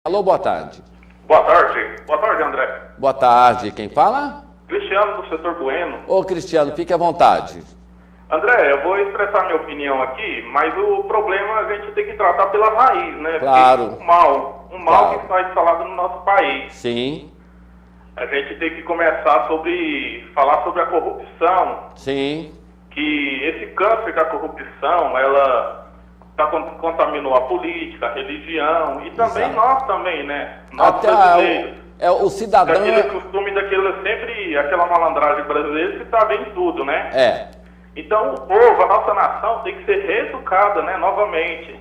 Alô, boa tarde. Boa tarde, André. Boa tarde, quem fala? Cristiano do setor Bueno. Ô, Cristiano, fique à vontade. André, eu vou expressar minha opinião aqui, mas o problema a gente tem que tratar pela raiz, né? Claro. Porque o mal Claro. que está instalado no nosso país. Sim, A gente tem que começar falar sobre a corrupção, sim, que esse câncer da corrupção, ela contaminou a política, a religião e também Exato. nós também, né? Nós até brasileiros. o cidadão... Daquele costume, aquela malandragem brasileira que está bem em tudo, né? É, Então o povo, a nossa nação tem que ser reeducada, né, novamente.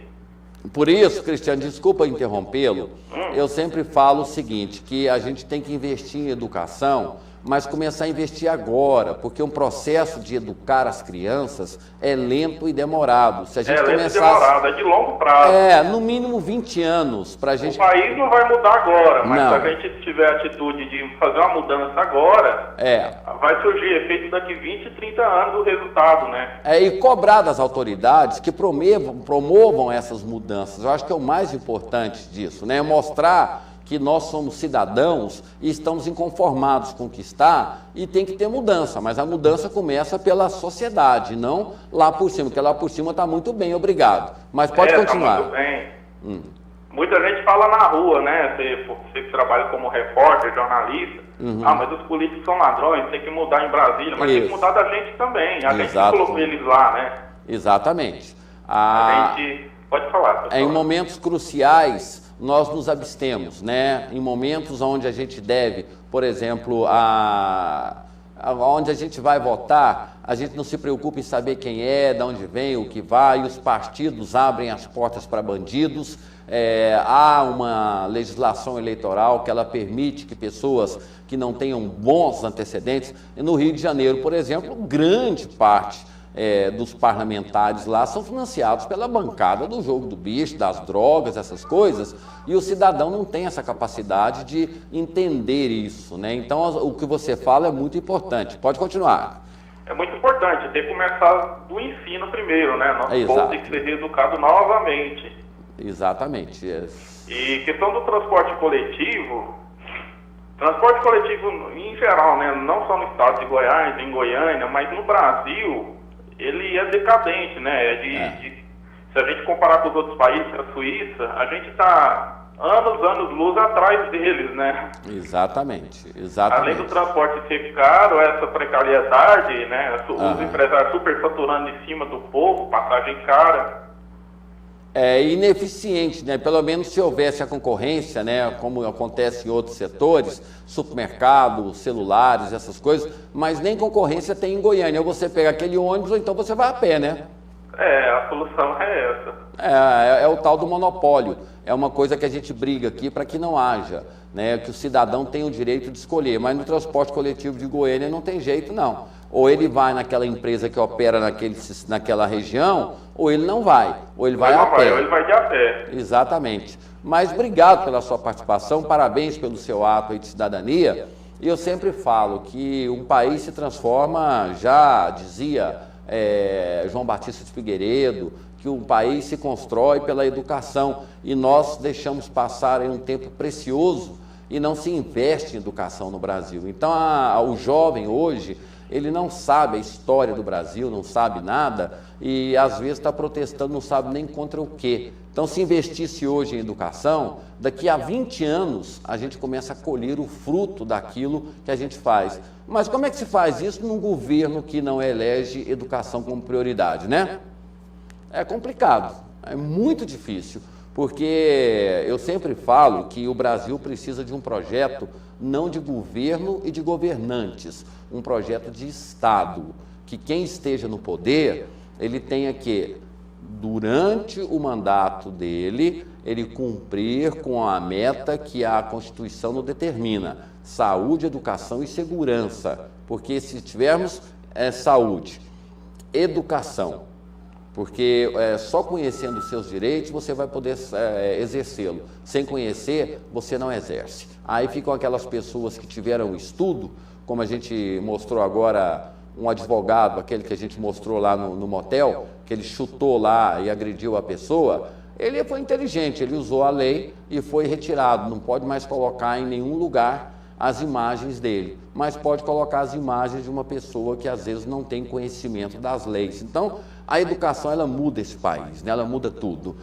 por isso, Cristiano, desculpa interrompê-lo, eu sempre falo o seguinte, que a gente tem que investir em educação, mas começar a investir agora, porque um processo de educar as crianças é lento e demorado. Se a gente Lento e começasse... demorado, é de longo prazo. no mínimo 20 anos para a gente... O país não vai mudar agora, mas Não. se a gente tiver a atitude de fazer uma mudança agora, vai surgir efeito daqui 20, 30 anos o resultado, né? E cobrar das autoridades que promovam essas mudanças. Eu acho que é o mais importante disso, né? Mostrar que nós somos cidadãos e estamos inconformados com o que está e tem que ter mudança, mas a mudança começa pela sociedade, não lá por cima, porque lá por cima está muito bem, obrigado. Mas pode continuar. Tá muito bem. Muita gente fala na rua, né? Você que trabalha como repórter, jornalista, mas os políticos são ladrões, tem que mudar em Brasília, mas tem que mudar da gente também. A gente que colocou eles lá, né? Exatamente. A gente... Pode falar. Em momentos cruciais, nós nos abstemos, né? Em momentos onde a gente deve, por exemplo, onde a gente vai votar, a gente não se preocupa em saber quem é, de onde vem, o que vai, os partidos abrem as portas para bandidos. Há uma legislação eleitoral que ela permite que pessoas que não tenham bons antecedentes, no Rio de Janeiro, por exemplo, grande parte dos parlamentares lá são financiados pela bancada do jogo do bicho, das drogas, essas coisas, e o cidadão não tem essa capacidade de entender isso, né? Então, o que você fala é muito importante. Pode continuar. É muito importante, tem que começar do ensino primeiro, né? Nosso povo tem que ser reeducado novamente. Exatamente. E questão do transporte coletivo em geral, né? Não só no estado de Goiás, em Goiânia, mas no Brasil, ele é decadente, né? Se a gente comparar com os outros países, a Suíça, a gente está anos-luz atrás deles, né? Exatamente. Além do transporte ser caro, essa precariedade, né? Os empresários superfaturando em cima do povo, passagem cara. É ineficiente, né? Pelo menos se houvesse a concorrência, né? Como acontece em outros setores, supermercado, celulares, essas coisas, mas nem concorrência tem em Goiânia. Ou você pega aquele ônibus ou então você vai a pé, né? A solução é essa. É o tal do monopólio. É uma coisa que a gente briga aqui para que não haja, né? Que o cidadão tenha o direito de escolher, mas no transporte coletivo de Goiânia não tem jeito, não. Ou ele vai naquela empresa que opera naquela região, ou ele não vai. Ou ele vai a pé. Ou ele vai de a pé. Exatamente. Mas obrigado pela sua participação, parabéns pelo seu ato aí de cidadania. E eu sempre falo que um país se transforma, já dizia João Batista de Figueiredo, que um país se constrói pela educação. E nós deixamos passar aí um tempo precioso e não se investe em educação no Brasil. Então, o jovem hoje, ele não sabe a história do Brasil, não sabe nada e às vezes está protestando, não sabe nem contra o quê. Então, se investisse hoje em educação, daqui a 20 anos a gente começa a colher o fruto daquilo que a gente faz. Mas como é que se faz isso num governo que não elege educação como prioridade, né? É complicado, é muito difícil, porque eu sempre falo que o Brasil precisa de um projeto não de governo e de governantes, um projeto de Estado, que quem esteja no poder, ele tenha que, durante o mandato dele, ele cumprir com a meta que a Constituição nos determina, saúde, educação e segurança, porque se tivermos saúde, educação, porque só conhecendo os seus direitos você vai poder exercê-lo. Sem conhecer, você não exerce. Aí ficam aquelas pessoas que tiveram estudo, como a gente mostrou agora, um advogado, aquele que a gente mostrou lá no motel, que ele chutou lá e agrediu a pessoa, Ele foi inteligente, ele usou a lei e foi retirado. Não pode mais colocar em nenhum lugar as imagens dele, mas pode colocar as imagens de uma pessoa que às vezes não tem conhecimento das leis. Então, a educação, ela muda esse país, né? Ela muda tudo.